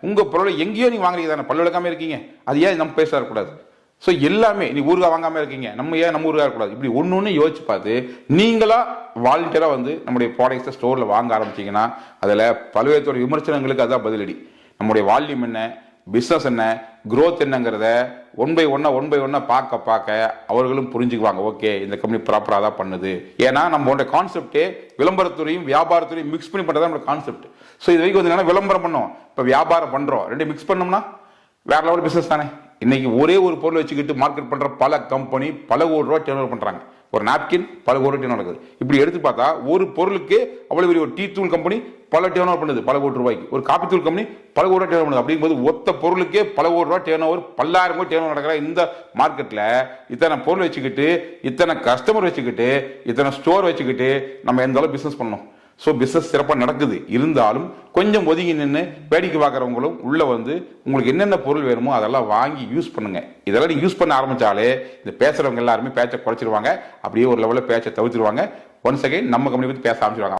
உங்க பொருளை எங்கேயோ நீங்க வாங்குறீங்க தானே, பல்லு விளக்காம இருக்கீங்க, அது ஏன் நம்ம பேச கூடாது? ஸோ எல்லாமே நீ ஊறுகாய் வாங்காம இருக்கீங்க, நம்ம ஏன் நம்ம ஊறுகாய் இருக்கக்கூடாது? இப்படி ஒன்று யோசிச்சு பார்த்து நீங்களா வாலண்டியராக வந்து நம்முடைய ப்ராடக்ட்ஸை ஸ்டோரில் வாங்க ஆரம்பிச்சிங்கன்னா அதில் பல்வேறு விமர்சனங்களுக்கு அதுதான் பதிலடி. நம்முடைய வால்யூம் என்ன, பிஸ்னஸ் என்ன, க்ரோத் என்னங்கிறத ஒன் பை ஒன்னா பார்க்க அவர்களும் புரிஞ்சுக்குவாங்க. ஓகே, இந்த கம்பெனி ப்ராப்பராக தான் பண்ணுது. ஏன்னா நம்மளோட கான்செப்டே விளம்பரத்துறையும் வியாபாரத்துறையும் மிக்ஸ் பண்ணி பண்ணுறதா நம்மளோட கான்செப்ட். ஸோ இது வரைக்கும் வந்து என்னன்னா விளம்பரம் பண்ணோம், இப்போ வியாபாரம் பண்ணுறோம், ரெண்டு மிக்ஸ் பண்ணோம்னா வேற லெவல் பிஸ்னஸ் தானே. இன்னைக்கு ஒரே ஒரு பொருளை வச்சுக்கிட்டு மார்க்கெட் பண்ற பல கம்பெனி பல கோடி ரூபாய் டர்ன் ஓவர் பண்றாங்க. ஒரு நாப்கின் பல கோடி டர்ன் நடக்குது. இப்படி எடுத்து பார்த்தா ஒரு பொருளுக்கு அவ்வளவு பெரிய ஒரு டீ தூள் கம்பெனி பல டர்ன் ஓவர் பண்ணுது பல கோடி ரூபாய்க்கு, ஒரு காப்பி தூள் கம்பெனி பல கோடி டர்ன் ஓவர் பண்ணுது. அப்படிங்கும்போது ஒத்த பொருளுக்கே பல கோடி ரூபாய் டர்ன் ஓவர், பல்லாயிரம் கோடி டர்ன் ஓவர் நடக்கிற இந்த மார்க்கெட்ல இத்தனை பொருள் வச்சுக்கிட்டு, இத்தனை கஸ்டமர் வச்சுக்கிட்டு, இத்தனை ஸ்டோர் வச்சுக்கிட்டு நம்ம எந்த அளவு பிசினஸ் பண்ணணும்? ஸோ பிஸ்னஸ் சிறப்பாக நடக்குது. இருந்தாலும் கொஞ்சம் ஒதுங்கி நின்று வேடிக்கை பார்க்குறவங்களும் உள்ள வந்து உங்களுக்கு என்னென்ன பொருள் வேணுமோ அதெல்லாம் வாங்கி யூஸ் பண்ணுங்க. இதெல்லாம் நீங்கள் யூஸ் பண்ண ஆரம்பிச்சாலே இந்த பேசுறவங்க எல்லாருமே பேச்சை குறைச்சிருவாங்க, அப்படியே ஒரு லெவலில் பேச்சை தவிர்த்துருவாங்க. ஒன்ஸ் அகைன் நம்ம கம்பெனி பற்றி பேச ஆரம்பிச்சிருவாங்க.